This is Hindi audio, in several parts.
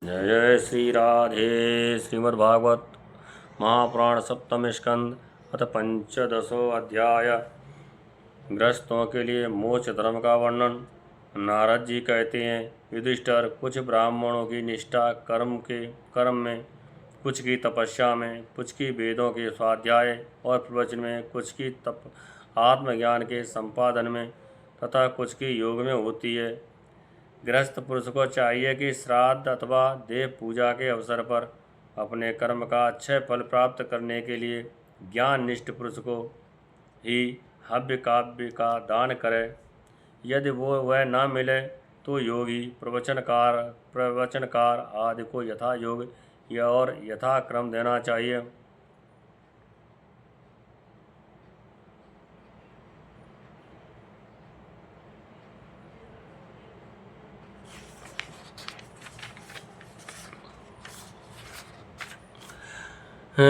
जय जय श्री राधे। श्रीमद्भागवत महापुराण सप्तम स्कंद अथ पंचदशो अध्याय। गृहस्थों के लिए मोक्ष धर्म का वर्णन। नारद जी कहते हैं, युधिष्ठिर, कुछ ब्राह्मणों की निष्ठा कर्म में, कुछ की तपस्या में, कुछ की वेदों के स्वाध्याय और प्रवचन में, कुछ की आत्मज्ञान के संपादन में तथा कुछ की योग में होती है। गृहस्थ पुरुष को चाहिए कि श्राद्ध अथवा देव पूजा के अवसर पर अपने कर्म का अच्छे फल प्राप्त करने के लिए ज्ञान निष्ठ पुरुष को ही हव्य काव्य का दान करे। यदि वह न मिले तो योगी प्रवचनकार आदि को यथा योग और यथा क्रम देना चाहिए।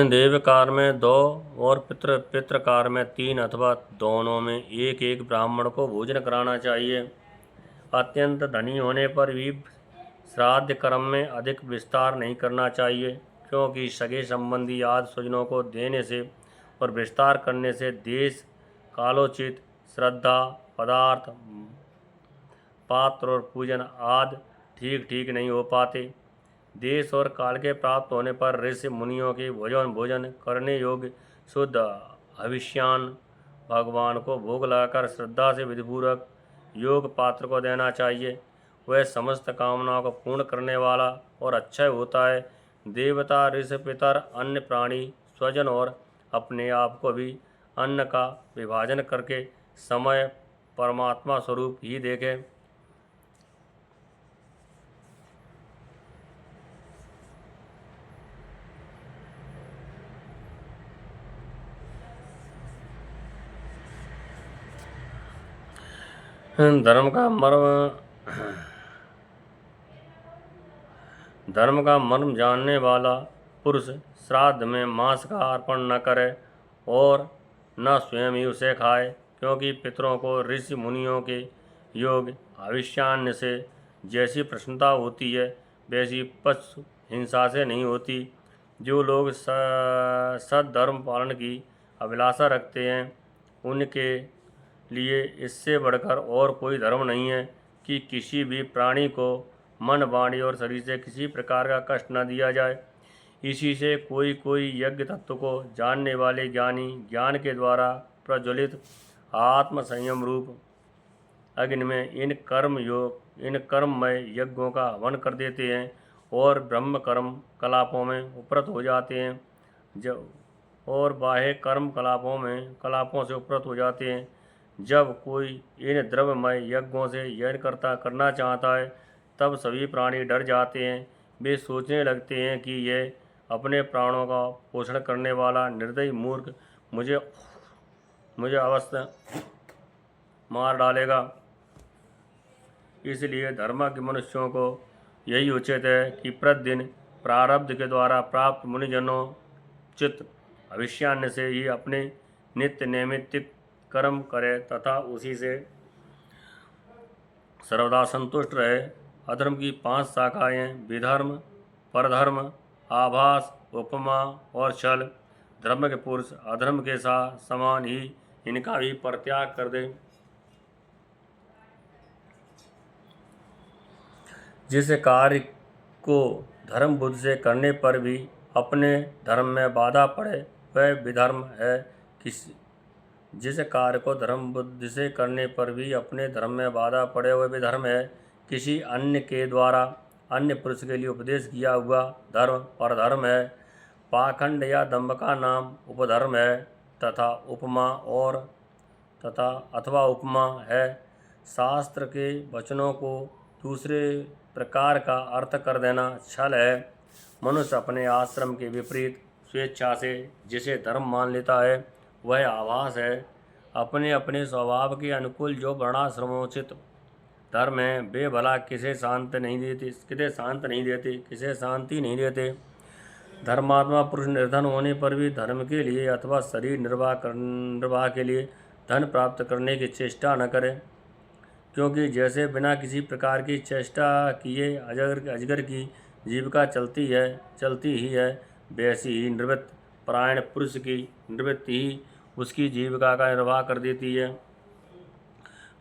देवकार में 2 और पितृकार में 3 अथवा दोनों में एक एक ब्राह्मण को भोजन कराना चाहिए। अत्यंत धनी होने पर भी श्राद्ध कर्म में अधिक विस्तार नहीं करना चाहिए, क्योंकि सगे संबंधी आदि स्वजनों को देने से और विस्तार करने से देश, कालोचित, श्रद्धा, पदार्थ, पात्र और पूजन आदि ठीक नहीं हो पाते। देश और काल के प्राप्त होने पर ऋषि मुनियों के भोजन करने योग्य शुद्ध हविष्यान भगवान को भोग लगाकर श्रद्धा से विधिपूर्वक योग पात्र को देना चाहिए। वह समस्त कामनाओं को पूर्ण करने वाला और अच्छा होता है। देवता, ऋषि, पितर, अन्य प्राणी, स्वजन और अपने आप को भी अन्न का विभाजन करके समय परमात्मा स्वरूप ही देखें। धर्म का मर्म जानने वाला पुरुष श्राद्ध में मांस का अर्पण न करे और न स्वयं ही उसे खाए, क्योंकि पितरों को ऋषि मुनियों के योग आविष्यान्य से जैसी प्रसन्नता होती है, वैसी पशु हिंसा से नहीं होती। जो लोग सद्धर्म पालन की अभिलाषा रखते हैं, उनके लिए इससे बढ़कर और कोई धर्म नहीं है कि किसी भी प्राणी को मन, वाणी और शरीर से किसी प्रकार का कष्ट न दिया जाए। इसी से कोई यज्ञ तत्व को जानने वाले ज्ञानी ज्ञान के द्वारा प्रज्वलित आत्म संयम रूप अग्नि में इन कर्ममय यज्ञों का हवन कर देते हैं और ब्रह्म कर्म कलापों में उपरत हो जाते हैं। जब और बाह्य कर्म कलापों से उपरत हो जाते हैं। जब कोई इन द्रव्यमय यज्ञों से यज्ञ करना चाहता है, तब सभी प्राणी डर जाते हैं। वे सोचने लगते हैं कि यह अपने प्राणों का पोषण करने वाला निर्दयी मूर्ख मुझे अवश्य मार डालेगा। इसलिए धर्मज्ञ मनुष्यों को यही उचित है कि प्रतिदिन प्रारब्ध के द्वारा प्राप्त मुनिजनों चित्त भविष्यान्य से ही अपने नित्य नैमित्तिक कर्म करे तथा उसी से सर्वदा संतुष्ट रहे। अधर्म की 5 शाखाएं विधर्म, परधर्म, आभास, उपमा और छल। धर्म के पुरुष अधर्म के साथ समान ही इनका भी परित्याग कर दे। जिस कार्य को धर्म बुद्धि से करने पर भी अपने धर्म में बाधा पड़े वह विधर्म है। जिस कार्य को धर्म बुद्धि से करने पर भी अपने धर्म में बाधा पड़े वह विधर्म है। किसी अन्य के द्वारा अन्य पुरुष के लिए उपदेश किया हुआ धर्म परधर्म है। पाखंड या दंभ का नाम उपधर्म है तथा उपमा है। शास्त्र के वचनों को दूसरे प्रकार का अर्थ कर देना छल है। मनुष्य अपने आश्रम के विपरीत स्वेच्छा से जिसे धर्म मान लेता है वह आभास है। अपने अपने स्वभाव के अनुकूल जो वर्णाश्रमोचित धर्म है वे भला किसे शांति नहीं देते, किसे शांति नहीं देते। धर्मात्मा पुरुष निर्धन होने पर भी धर्म के लिए अथवा शरीर निर्वाह के लिए धन प्राप्त करने की चेष्टा न करे, क्योंकि जैसे बिना किसी प्रकार की चेष्टा किए अजगर की जीविका चलती ही है, वैसी ही निवृत्त परायण पुरुष की निवृत्ति ही उसकी जीविका का निर्वाह कर देती है।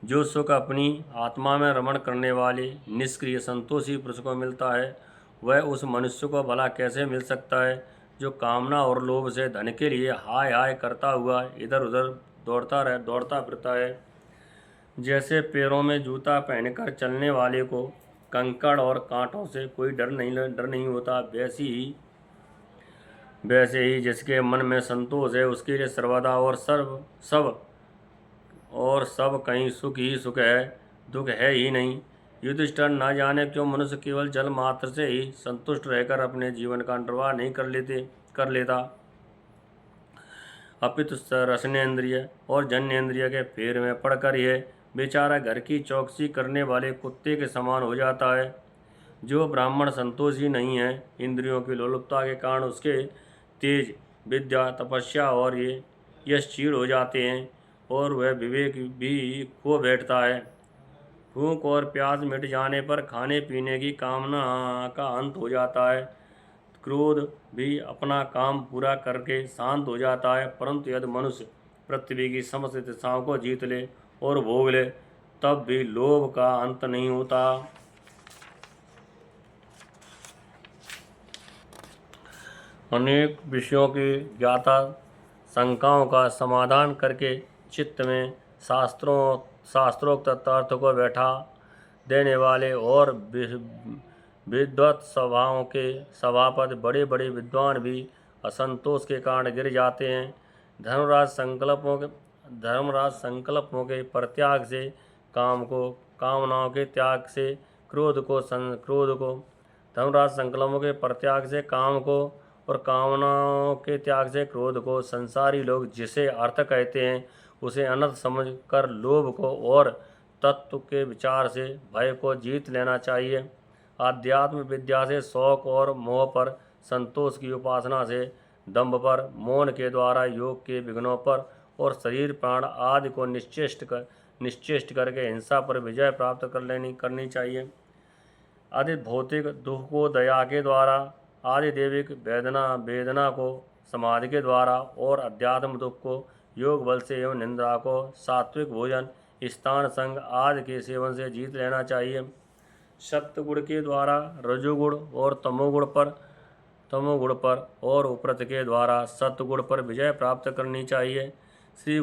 जो सुख अपनी आत्मा में रमण करने वाले निष्क्रिय संतोषी पुरुष को मिलता है, वह उस मनुष्य को भला कैसे मिल सकता है जो कामना और लोभ से धन के लिए हाय हाय करता हुआ इधर उधर दौड़ता फिरता है। जैसे पैरों में जूता पहनकर चलने वाले को कंकड़ और कांटों से कोई डर नहीं होता, वैसे ही जिसके मन में संतोष है उसके लिए सर्वदा और सब कहीं सुख ही सुख है, दुख है ही नहीं। युधिष्ठिर न जाने क्यों मनुष्य केवल जल मात्र से ही संतुष्ट रहकर अपने जीवन का निर्वाह नहीं कर लेता, अपितु रसनेन्द्रिय और जन्नेन्द्रिय के फेर में पड़कर यह बेचारा घर की चौकसी करने वाले कुत्ते के समान हो जाता है। जो ब्राह्मण संतोषी नहीं है, इंद्रियों की लोलुपता के कारण उसके तेज, विद्या, तपस्या और ये यश क्षीण हो जाते हैं और वह विवेक भी खो बैठता है। भूख और प्यास मिट जाने पर खाने पीने की कामना का अंत हो जाता है। क्रोध भी अपना काम पूरा करके शांत हो जाता है, परंतु यदि मनुष्य पृथ्वी की समस्त दिशाओं को जीत ले और भोग ले, तब भी लोभ का अंत नहीं होता। अनेक विषयों की ज्ञाता शंकाओं का समाधान करके चित्त में शास्त्रोक्त तत्वार्थ को बैठा देने वाले और विद्वत सभाओं के सभापति बड़े बड़े विद्वान भी असंतोष के कारण गिर जाते हैं। धर्मराज संकल्पों के परित्याग से कामनाओं के त्याग से धर्मराज संकल्पों के परित्याग से काम को और कामनाओं के त्याग से क्रोध को संसारी लोग जिसे अर्थ कहते हैं उसे अनर्थ समझ कर लोभ को और तत्व के विचार से भय को जीत लेना चाहिए। आध्यात्म विद्या से शौक और मोह पर, संतोष की उपासना से दंभ पर, मौन के द्वारा योग के विघ्नों पर और शरीर प्राण आदि को निश्चेष्ट करके हिंसा पर विजय प्राप्त करनी चाहिए। आदि भौतिक दुख को दया के द्वारा, आदि दैविक वेदना को समाधि के द्वारा और अध्यात्म दुख को योग बल से एवं निंदा को सात्विक भोजन, स्थान संग आदि के सेवन से जीत लेना चाहिए। सत्वगुण के द्वारा रजोगुण और तमोगुण पर और उपरत के द्वारा सत्वगुण पर विजय प्राप्त करनी चाहिए। श्री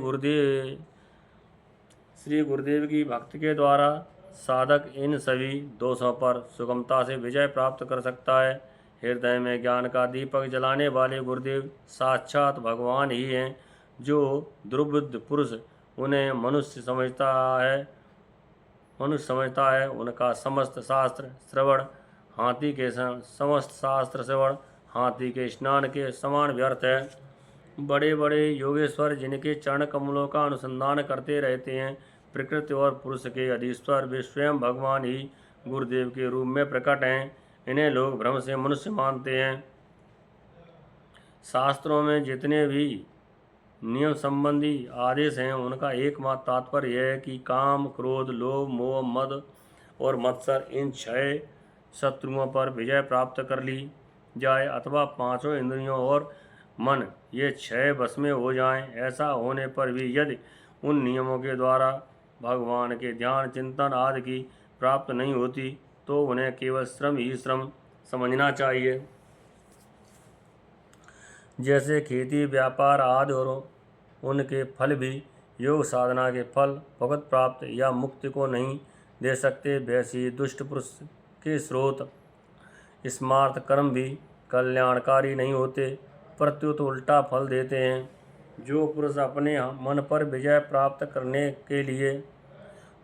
गुरुदेव की भक्ति के द्वारा साधक इन सभी दोषों पर सुगमता से विजय प्राप्त कर सकता है। हृदय में ज्ञान का दीपक जलाने वाले गुरुदेव साक्षात भगवान ही हैं। जो दुर्बुद्ध पुरुष उन्हें मनुष्य समझता है उनका समस्त शास्त्र श्रवण हाथी के स्नान के समान व्यर्थ है। बड़े बड़े योगेश्वर जिनके चरण कमलों का अनुसंधान करते रहते हैं, प्रकृति और पुरुष के अधीश्वर वे स्वयं भगवान ही गुरुदेव के रूप में प्रकट हैं। इन्हें लोग भ्रम से मनुष्य मानते हैं। शास्त्रों में जितने भी नियम संबंधी आदेश हैं उनका एकमात्र तात्पर्य यह है कि काम, क्रोध, लोभ, मोह, मद और मत्सर इन 6 शत्रुओं पर विजय प्राप्त कर ली जाए अथवा 5 इंद्रियों और मन ये 6 वश में हो जाएं। ऐसा होने पर भी यदि उन नियमों के द्वारा भगवान के ध्यान चिंतन आदि की प्राप्त नहीं होती तो उन्हें केवल श्रम ही श्रम समझना चाहिए। जैसे खेती, व्यापार आदि और उनके फल भी योग साधना के फल, भगवत प्राप्त या मुक्ति को नहीं दे सकते, वैसे ही दुष्ट पुरुष के स्रोत स्मार्थ कर्म भी कल्याणकारी नहीं होते, प्रत्युत उल्टा फल देते हैं। जो पुरुष अपने मन पर विजय प्राप्त करने के लिए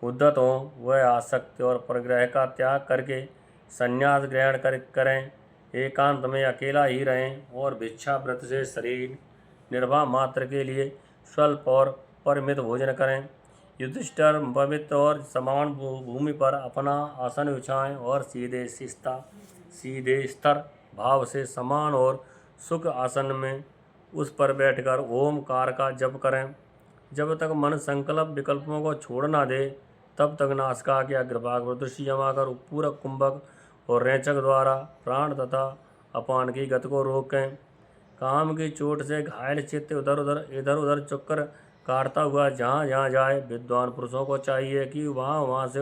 उद्यत हों वह आसक्ति और परग्रह का त्याग करके संन्यास ग्रहण करें, एकांत में अकेला ही रहें और भिक्षा व्रत से शरीर निर्वाह मात्र के लिए स्वल्प और परिमित भोजन करें। युधिष्ठिर पवित्र और समान भूमि पर अपना आसन बिछाएं और सीधे स्थिर भाव से समान और सुख आसन में उस पर बैठकर ओमकार का जप करें। जब तक मन संकल्प विकल्पों को छोड़ ना दे तब तक नासिका के अग्रभाग पर दृष्टि जमाकर पूरक कुंभक और रेचक द्वारा प्राण तथा अपान की गति को रोकें। काम की चोट से घायल चित्त इधर उधर चक्कर काटता हुआ जहाँ जहाँ जाए, विद्वान पुरुषों को चाहिए कि वहाँ से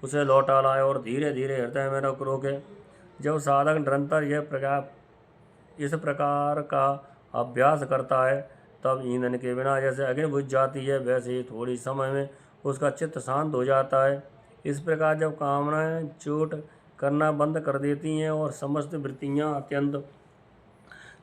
उसे लौटा लाए और धीरे धीरे हृदय में रोके। जब साधक निरंतर इस प्रकार का अभ्यास करता है, तब ईंधन के बिना जैसे अग्नि बुझ जाती है, वैसे ही थोड़ी समय में उसका चित्त शांत हो जाता है। इस प्रकार जब कामनाएं चोट करना बंद कर देती हैं और समस्त वृत्तियां अत्यंत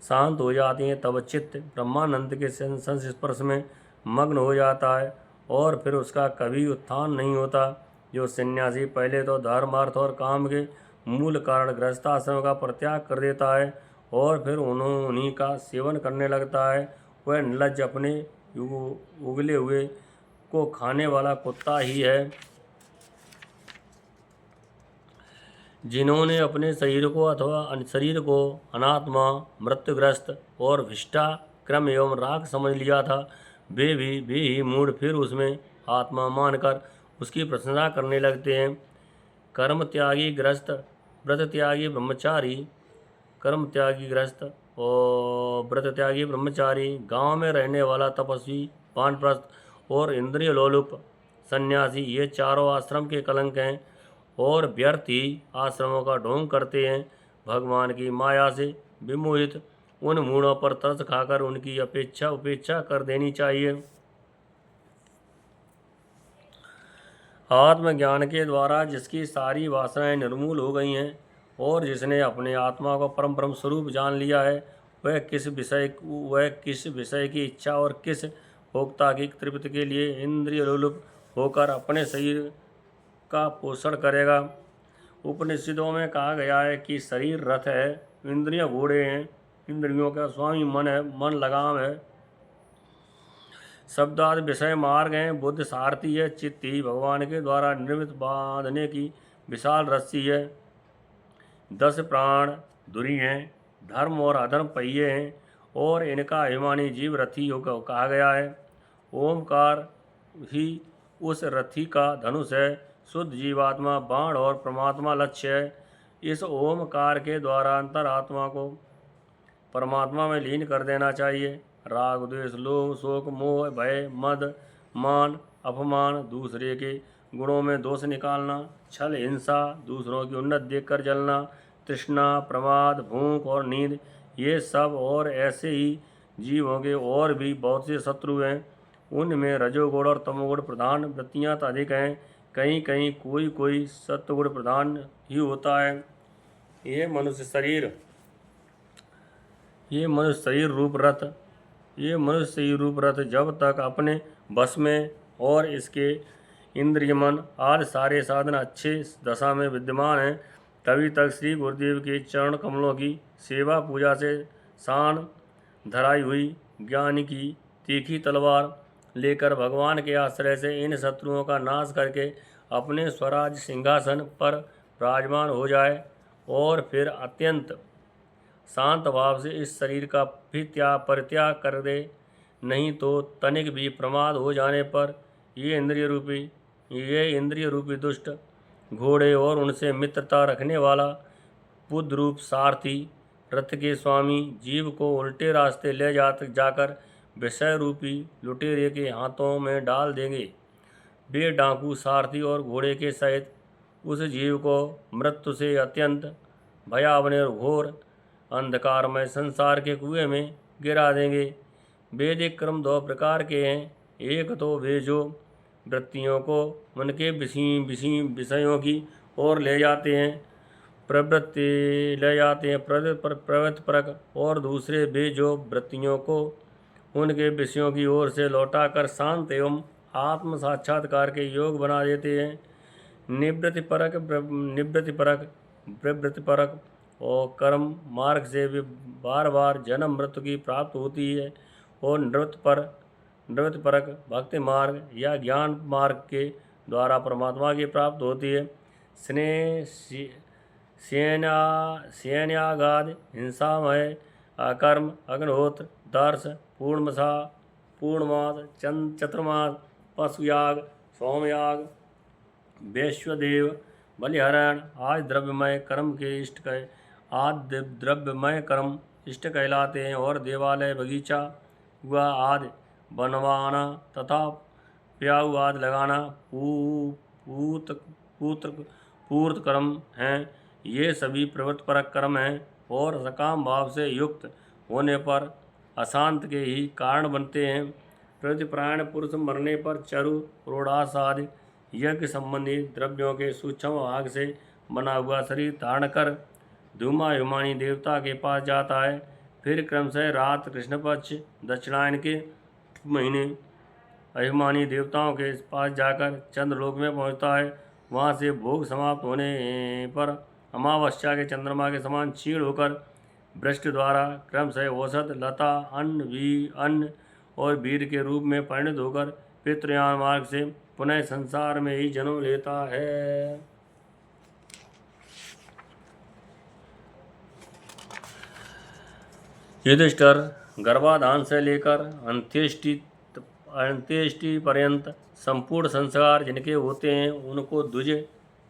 शांत हो जाती हैं, तब चित्त ब्रह्मानंद के संस्पर्श में मग्न हो जाता है और फिर उसका कभी उत्थान नहीं होता। जो सन्यासी पहले तो धर्म, अर्थ और काम के मूल कारण गृहस्थाश्रम का परित्याग कर देता है और फिर उन्हीं का सेवन करने लगता है, वह निर्लज्ज अपने उगले हुए को खाने वाला कुत्ता ही है। जिन्होंने अपने शरीर को अनात्मा, मृत्युग्रस्त और विष्टा क्रम एवं राग समझ लिया था, वे ही मूढ़ फिर उसमें आत्मा मानकर उसकी प्रशंसा करने लगते हैं। कर्म त्यागी ग्रस्त, व्रत त्यागी ब्रह्मचारी, कर्म त्यागी ग्रस्त और व्रत त्यागी ब्रह्मचारी, गांव में रहने वाला तपस्वी, वानप्रस्थ और इंद्रिय लोलुप सन्यासी, ये चारों आश्रम के कलंक हैं और व्यर्थ ही आश्रमों का ढोंग करते हैं। भगवान की माया से विमोहित उन मूढ़ों पर तरस खाकर उनकी उपेक्षा कर देनी चाहिए। आत्मज्ञान के द्वारा जिसकी सारी वासनाएं निर्मूल हो गई हैं और जिसने अपने आत्मा को परम ब्रह्म स्वरूप जान लिया है, वह किस विषय की इच्छा और किस भोक्ता की तृप्ति के लिए इंद्रिय लोलुप होकर अपने शरीर का पोषण करेगा। उपनिषदों में कहा गया है कि शरीर रथ है, इंद्रियां घोड़े हैं, इंद्रियों का स्वामी मन है, मन लगाम है, शब्दादि विषय मार्ग हैं, बुद्ध सारथी है, चित्त ही भगवान के द्वारा निर्मित बांधने की विशाल रस्सी है। 10 प्राण धुरी हैं, धर्म और अधर्म पहिए हैं और इनका अभिमानी जीव रथी कहा गया है। ओमकार ही उस रथी का धनुष है, शुद्ध जीवात्मा बाण और परमात्मा लक्ष्य है। इस ओमकार के द्वारा अंतरात्मा को परमात्मा में लीन कर देना चाहिए। राग, द्वेष, लोभ, शोक, मोह, भय, मद, मान, अपमान, दूसरे के गुणों में दोष निकालना, छल, हिंसा, दूसरों की उन्नति देखकर जलना, तृष्णा, प्रमाद, भूख और नींद, ये सब और ऐसे ही जीवों के और भी बहुत से शत्रु हैं। उनमें रजोगुण और तमोगुण प्रधान वृत्तियाँ तो अधिक हैं, कहीं कहीं कोई सत्वगुण प्रधान ही होता है। ये मनुष्य शरीर रूप रथ जब तक अपने बस में और इसके इंद्रिय मन आदि सारे साधन अच्छे दशा में विद्यमान हैं, तभी तक श्री गुरुदेव के चरण कमलों की सेवा पूजा से शान धराई हुई ज्ञानी की तीखी तलवार लेकर भगवान के आश्रय से इन शत्रुओं का नाश करके अपने स्वराज सिंहासन पर विराजमान हो जाए और फिर अत्यंत शांत भाव से इस शरीर का भी परित्याग कर दे। नहीं तो तनिक भी प्रमाद हो जाने पर ये इंद्रिय रूपी दुष्ट घोड़े और उनसे मित्रता रखने वाला बुद्ध रूप सारथी रथ के स्वामी जीव को उल्टे रास्ते ले जाकर विषय रूपी लुटेरे के हाथों में डाल देंगे। वे डाकू सारथी और घोड़े के सहित उस जीव को मृत्यु से अत्यंत भयावह और घोर अंधकारमय संसार के कुएं में गिरा देंगे। वैदिक क्रम 2 प्रकार के हैं। एक तो वे जो वृत्तियों को उनके विषयों की ओर ले जाते हैं, प्रवृत्ति परक, और दूसरे वे जो वृत्तियों को उनके विषयों की ओर से लौटाकर शांत एवं आत्म साक्षात्कार के योग बना देते हैं। निवृत्ति परक और कर्म मार्ग से भी बार बार जन्म मृत्यु की प्राप्त होती है और निवृत्ति परक भक्ति मार्ग या ज्ञान मार्ग के द्वारा परमात्मा की प्राप्त होती है। सेनागाद, हिंसामय, अकर्म, अग्निहोत्र, दर्श, पूर्णमाद, चतुर्माद, पशुयाग, सोमयाग, वैश्वदेव, बलिहरण आज द्रव्यमय कर्म के इष्ट कहे आज द्रव्यमय कर्म इष्ट कहलाते हैं और देवालय बगीचा हुआ आदि बनवाना तथा प्याऊ आदि लगाना पूत पूत्र पूर्त कर्म हैं। ये सभी प्रवृत्तिपरक कर्म हैं और सकाम भाव से युक्त होने पर अशांत के ही कारण बनते हैं। प्रवृत्तिपरायण पुरुष मरने पर चरु रोडास आदि यज्ञ संबंधी द्रव्यों के सूक्ष्म भाग से बना हुआ शरीर धारण कर धूमाभिमानी देवता के पास जाता है। फिर क्रमशः रात कृष्ण पक्ष दक्षिणायन के महीने अभिमानी देवताओं के पास जाकर चंद्रलोक में पहुंचता है। वहां से भोग समाप्त होने पर अमावस्या के चंद्रमा के समान क्षीण होकर वृष्टि द्वारा क्रमशः औषध लता अन्न और वीर के रूप में परिणत होकर पितृयान मार्ग से पुनः संसार में ही जन्म लेता है। युधिष्ठिर गर्भाधान से लेकर अंत्येष्टि पर्यंत संपूर्ण संस्कार जिनके होते हैं उनको द्विज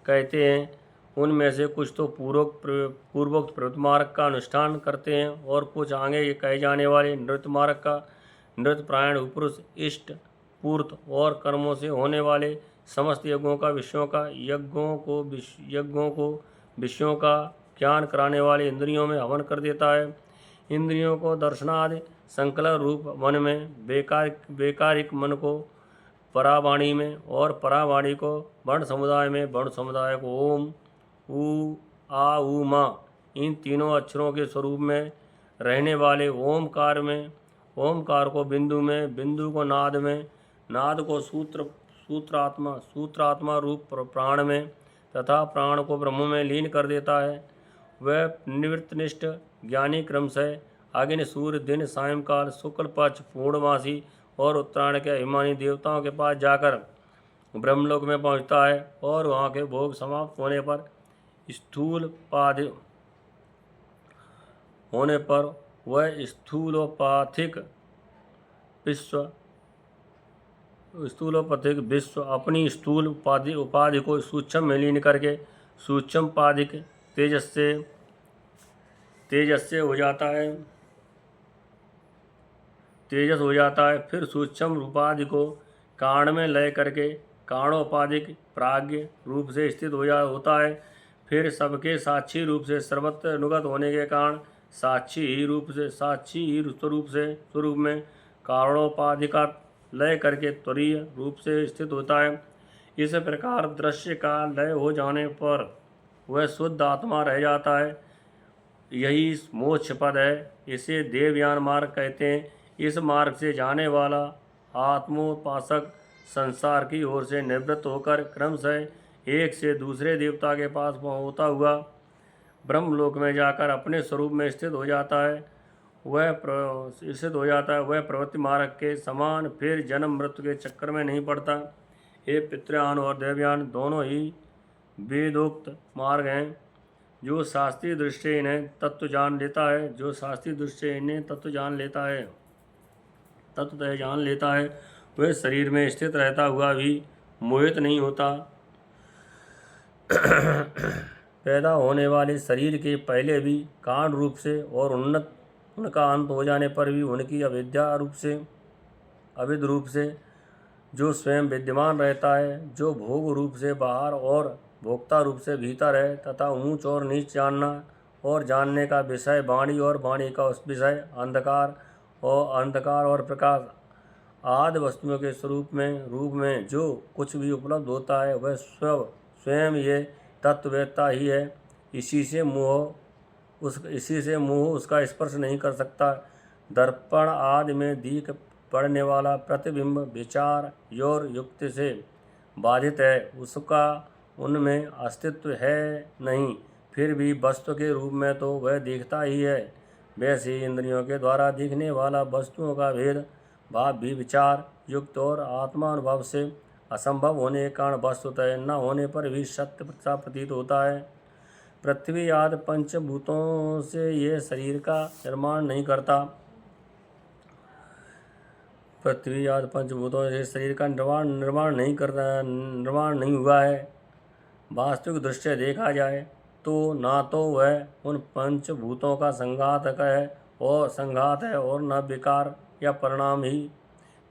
कहते हैं। उनमें से कुछ तो पूर्वोक्त प्रवृत्ति मार्ग का अनुष्ठान करते हैं और कुछ आगे कहे जाने वाले नृत्य मार्ग का। नृत्य प्रायण पुरुष इष्ट पूर्त और कर्मों से होने वाले समस्त यज्ञों को विषयों का ज्ञान कराने वाले इंद्रियों में हवन कर देता है। इंद्रियों को दर्शनादि संकलन रूप मन में, बेकारिक मन को परावाणी में और परावाणी को वर्ण समुदाय में, वर्ण समुदाय को ओम ऊ आ ऊ मा इन तीनों अक्षरों के स्वरूप में रहने वाले ओमकार में, ओमकार को बिंदु में, बिंदु को नाद में, नाद को सूत्रात्मा रूप प्राण में तथा प्राण को ब्रह्म में लीन कर देता है। वह निवृत्तनिष्ठ ज्ञानी क्रमशः अग्नि सूर्य दिन सायंकाल शुक्ल पक्ष पूर्णमासी और उत्तरायण के अभिमानी देवताओं के पास जाकर ब्रह्मलोक में पहुंचता है और वहां के भोग समाप्त होने पर वह स्थूलोपाथिक विश्व अपनी स्थूल उपाधि को सूक्ष्म में लीन करके सूक्ष्म पाधिक तेजस हो जाता है। फिर सूक्ष्म उपाधि को काण में लय करके काणोपाधिक प्राज्ञ रूप से स्थित होता है। फिर सबके साक्षी रूप से सर्वत्र अनुगत होने के कारण साक्षी ही स्वरूप में कारणोपाधि का लय करके त्वरीय रूप से स्थित होता है। इस प्रकार दृश्य का लय हो जाने पर वह शुद्ध आत्मा रह जाता है। यही मोक्ष पद है। इसे देवयान मार्ग कहते हैं। इस मार्ग से जाने वाला आत्मोपासक संसार की ओर से निवृत्त होकर क्रमशः एक से दूसरे देवता के पास होता हुआ ब्रह्मलोक में जाकर अपने स्वरूप में स्थित हो जाता है। वह प्रवृत्ति मार्ग के समान फिर जन्म मृत्यु के चक्कर में नहीं पड़ता। ये पितृयान और देवयान दोनों ही वेदोक्त मार्ग हैं। जो शास्त्रीय दृष्टि से इन्हें तत्व जान लेता है वह शरीर में स्थित रहता हुआ भी मोहित नहीं होता। पैदा होने वाले शरीर के पहले भी कांड रूप से और उनका अंत हो जाने पर भी उनकी अविद रूप से जो स्वयं विद्यमान रहता है, जो भोग रूप से बाहर और भोक्ता रूप से भीतर है तथा ऊंच और नीच जानना और जानने का विषय वाणी और वाणी का उस विषय अंधकार और प्रकाश आदि वस्तुओं के रूप में जो कुछ भी उपलब्ध होता है वह स्वयं ये तत्ववेत्ता ही है। इसी से मोह उसका स्पर्श नहीं कर सकता। दर्पण आदि में दीख पड़ने वाला प्रतिबिंब विचार और युक्ति से बाधित है, उसका उनमें अस्तित्व है नहीं, फिर भी वस्तु के रूप में तो वह दिखता ही है। वैसे इंद्रियों के द्वारा दिखने वाला वस्तुओं का भेद भाव भी विचार युक्त और आत्मानुभव से असंभव होने के कारण वस्तुतः न होने पर भी सत्य प्रतीत होता है। पृथ्वी आदि पंचभूतों से यह शरीर का निर्माण नहीं करता। पृथ्वी आदि पंचभूतों से शरीर का निर्माण नहीं हुआ है। वास्तविक दृश्य देखा जाए तो ना तो वह उन पंचभूतों का संघात है और न विकार या परिणाम ही,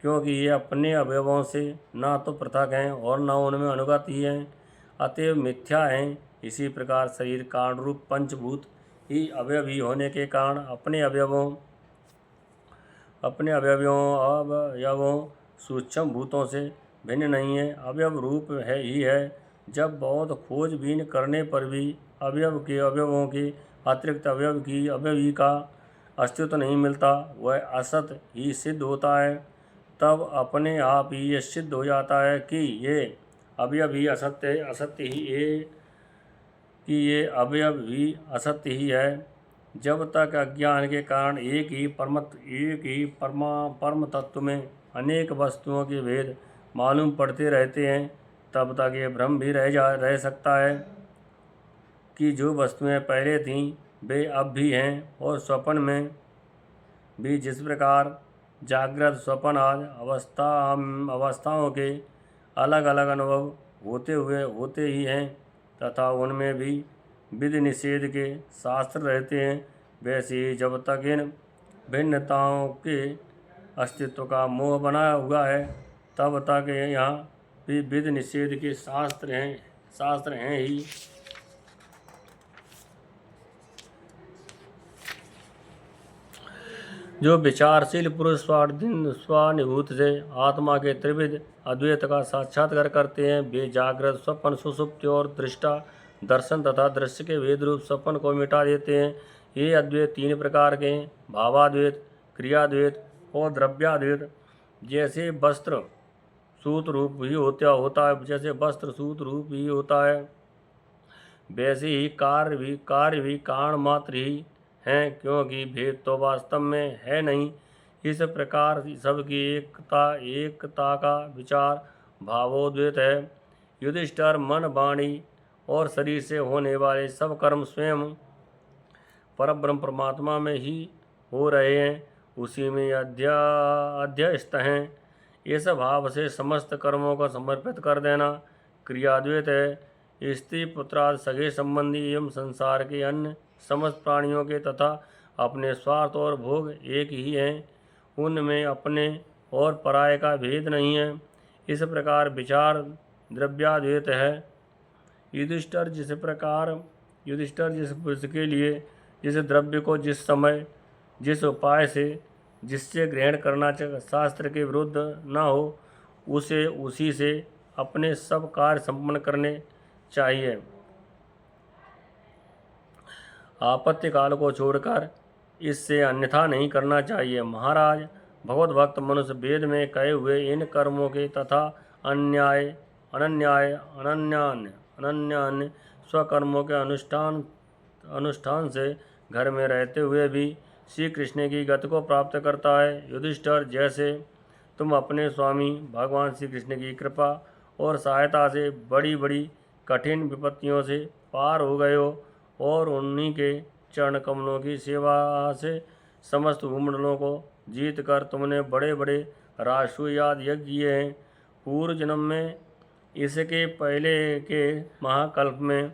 क्योंकि ये अपने अवयवों से ना तो पृथक हैं और न उनमें अनुगत ही हैं, अतएव मिथ्या हैं। इसी प्रकार शरीर कारण रूप पंचभूत ही अवयवी होने के कारण अपने अवयवों सूक्ष्म भूतों से भिन्न नहीं है, अवयव रूप है ही है। जब बहुत खोजबीन करने पर भी अवयवों के अतिरिक्त अवयवी का अस्तित्व नहीं मिलता, वह असत ही सिद्ध होता है। तब अपने आप ही ये सिद्ध हो जाता है कि ये अवयव ही अवयव ही असत्य ही है। जब तक अज्ञान के कारण एक ही परम तत्व में अनेक वस्तुओं के भेद मालूम पड़ते रहते हैं, तब तक ये भ्रम भी रह सकता है कि जो वस्तुएं पहले थीं वे अब भी हैं, और स्वप्न में भी जिस प्रकार जागृत स्वप्न आदि अवस्थाओं के अलग अलग अनुभव होते ही हैं तथा उनमें भी विधि निषेध के शास्त्र रहते हैं, वैसे ही जब तक इन भिन्नताओं के अस्तित्व का मोह बना हुआ है तब तक यहाँ भी विधि निषेध के शास्त्र हैं ही। जो विचारशील पुरुष स्वानुभूत से आत्मा के त्रिविध अद्वैत का साक्षात्कार करते हैं, वे जागृत स्वप्न सुषुप्ति और दृष्टा दर्शन तथा दृश्य के वेद रूप स्वप्न को मिटा देते हैं। ये अद्वैत तीन प्रकार के हैं, भावाद्वैत, क्रियाद्वैत और द्रव्याद्वैत। जैसे वस्त्र सूत रूप ही होता है, वैसे ही कार्य भी कारण मात्र ही हैं, क्योंकि भेद तो वास्तव में है नहीं। इस प्रकार सबकी एकता का विचार भावोद्वैत है। युधिष्ठिर, मन वाणी और शरीर से होने वाले सब कर्म स्वयं परब्रह्म परमात्मा में ही हो रहे हैं, उसी में अध्यस्त हैं। इस भाव से समस्त कर्मों को समर्पित कर देना क्रियाद्वैत है। स्त्री पुत्रादि सगे संबंधी एवं संसार के अन्य समस्त प्राणियों के तथा अपने स्वार्थ और भोग एक ही हैं, उनमें अपने और पराये का भेद नहीं है। इस प्रकार विचार द्रव्याद्वैत है। युधिष्ठिर जिस पुरुष के लिए जिस द्रव्य को जिस समय जिस उपाय से जिससे ग्रहण करना शास्त्र के विरुद्ध न हो, उसे उसी से अपने सब कार्य संपन्न करने चाहिए। आपत्ति काल को छोड़कर इससे अन्यथा नहीं करना चाहिए। महाराज, भगवत भक्त मनुष्य वेद में कहे हुए इन कर्मों के तथा अनन्य स्वकर्मों के अनुष्ठान से घर में रहते हुए भी श्री कृष्ण की गति को प्राप्त करता है। युधिष्ठिर, जैसे तुम अपने स्वामी भगवान श्री कृष्ण की कृपा और सहायता से बड़ी बड़ी कठिन विपत्तियों से पार हो गए हो और उन्हीं के चरण कमलों की सेवा से समस्त भूमंडलों को जीत कर तुमने बड़े बड़े राष्ट्रीयाद यज्ञ किए हैं। पूर्व जन्म में इसके पहले के महाकल्प में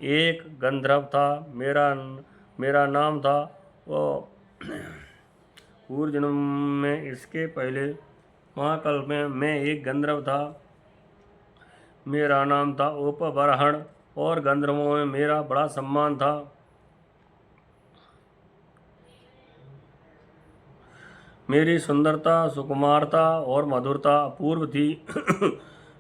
एक गंधर्व था, मेरा नाम था पूर्व जन्म में इसके पहले महाकल्प में मैं एक गंधर्व था, मेरा नाम था उपबरहण और गंधर्वों में मेरा बड़ा सम्मान था। मेरी सुंदरता, सुकुमारता और मधुरता अपूर्व थी।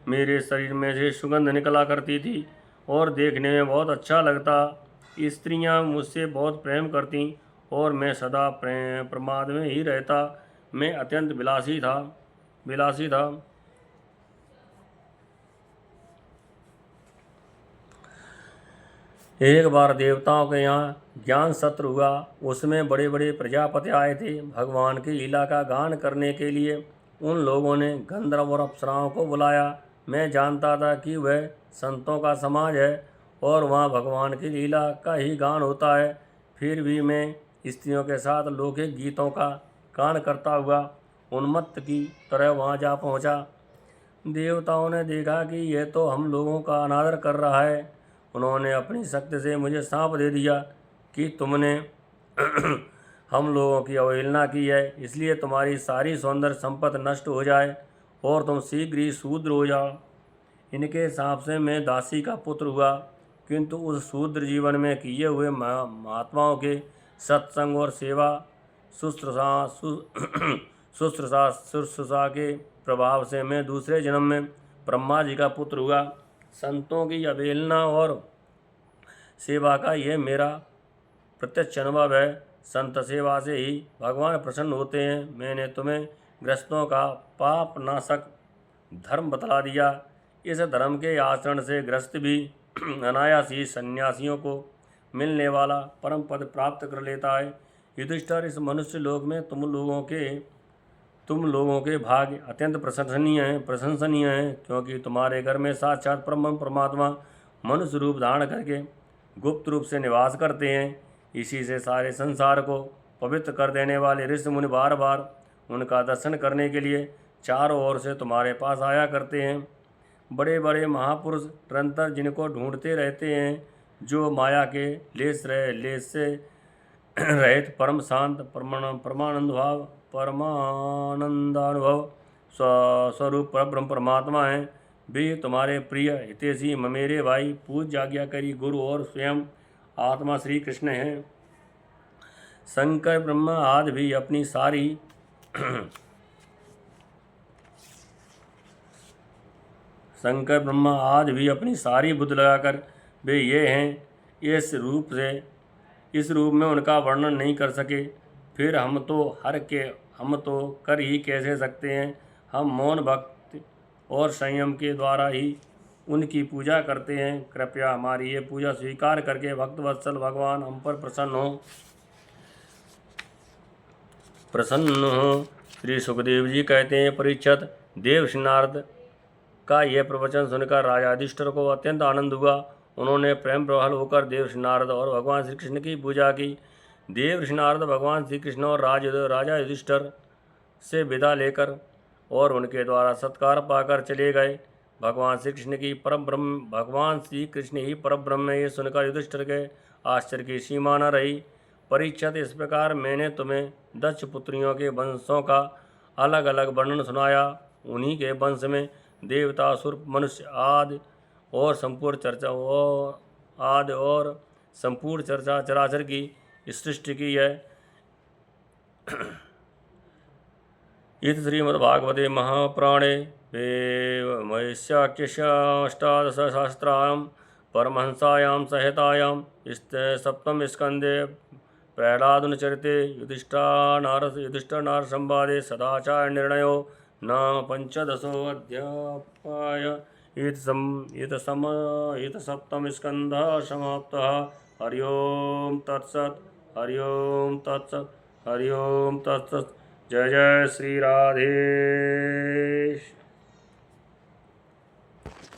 मेरे शरीर में से सुगंध निकला करती थी और देखने में बहुत अच्छा लगता। स्त्रियां मुझसे बहुत प्रेम करती और मैं सदा प्रमाद में ही रहता। मैं अत्यंत विलासी था। एक बार देवताओं के यहाँ ज्ञान सत्र हुआ, उसमें बड़े बड़े प्रजापति आए थे। भगवान की लीला का गान करने के लिए उन लोगों ने गंधर्व और अप्सराओं को बुलाया। मैं जानता था कि वह संतों का समाज है और वहाँ भगवान की लीला का ही गान होता है, फिर भी मैं स्त्रियों के साथ लौकिक गीतों का गान करता हुआ उन्मत्त की तरह वहाँ जा पहुँचा। देवताओं ने देखा कि यह तो हम लोगों का अनादर कर रहा है। उन्होंने अपनी शक्ति से मुझे शाप दे दिया कि तुमने हम लोगों की अवहेलना की है, इसलिए तुम्हारी सारी सौंदर्य संपत्ति नष्ट हो जाए और तुम शीघ्र ही शूद्र हो जाओ। इनके हिसाब से मैं दासी का पुत्र हुआ, किंतु उस शूद्र जीवन में किए हुए महात्माओं के सत्संग और सेवा शुश्रूषा के प्रभाव से मैं दूसरे जन्म में ब्रह्मा जी का पुत्र हुआ। संतों की अवहेलना और सेवा का यह मेरा प्रत्यक्ष अनुभव है। संत सेवा से ही भगवान प्रसन्न होते हैं। मैंने तुम्हें ग्रस्तों का पाप नाशक धर्म बतला दिया। इस धर्म के आचरण से ग्रस्त भी अनायास ही सन्यासियों को मिलने वाला परम पद प्राप्त कर लेता है। युधिष्ठिर, इस मनुष्य लोक में तुम लोगों के भाग्य अत्यंत प्रशंसनीय हैं, क्योंकि तुम्हारे घर में साक्षात परमात्मा मनुष्य रूप धारण करके गुप्त रूप से निवास करते हैं। इसी से सारे संसार को पवित्र कर देने वाले ऋषि मुनि बार बार उनका दर्शन करने के लिए चारों ओर से तुम्हारे पास आया करते हैं। बड़े बड़े महापुरुष निरंतर जिनको ढूंढते रहते हैं, जो माया के लेस से रहित परम शांत परमानंदानुभव स्वरूप ब्रह्म परमात्मा हैं। भी तुम्हारे प्रिय हितैषी ममेरे भाई पूज्य आज्ञाकारी गुरु और स्वयं आत्मा श्री कृष्ण हैं। शंकर ब्रह्मा आदि भी अपनी सारी बुद्धि लगाकर वे ये हैं। इस रूप में उनका वर्णन नहीं कर सके। फिर हम तो कर ही कैसे सकते हैं। हम मौन भक्ति और संयम के द्वारा ही उनकी पूजा करते हैं। कृपया हमारी ये पूजा स्वीकार करके भक्तवत्सल भगवान हम पर प्रसन्न हो। श्री सुखदेव जी कहते हैं, परीक्षित, देवर्षि नारद का यह प्रवचन सुनकर राजा युधिष्ठिर को अत्यंत आनंद हुआ। उन्होंने प्रेम प्रबल होकर देवर्षि नारद और भगवान श्री कृष्ण की पूजा की। देवर्षि नारद भगवान श्री कृष्ण और राजा युधिष्ठिर से विदा लेकर और उनके द्वारा सत्कार पाकर चले गए। भगवान श्री कृष्ण ही परब्रह्म है, ये सुनकर युधिष्ठिर के आश्चर्य की सीमा न रही। परीक्षित, इस प्रकार मैंने तुम्हें दक्ष पुत्रियों के वंशों का अलग अलग वर्णन सुनाया। उन्हीं के वंश में देवता, असुर, मनुष्य आदि और संपूर्ण चर्चा चराचर की सृष्टि की है। इति श्रीमद्भागवते महापुराणे वैशाख्यष्टादशसहस्रायां परमहंसायां संहितायां सप्तम स्कंदे प्रह्लादुनचरिते युधिष्ठिर संवादे सदाचार निर्णयो नाम 15 इत सप्तम स्कंधः समाप्तः। हरि ओम तत्सत्। हरि ओम तत्सत्। हरि ओम तत्सत्। जय जय श्री राधेश।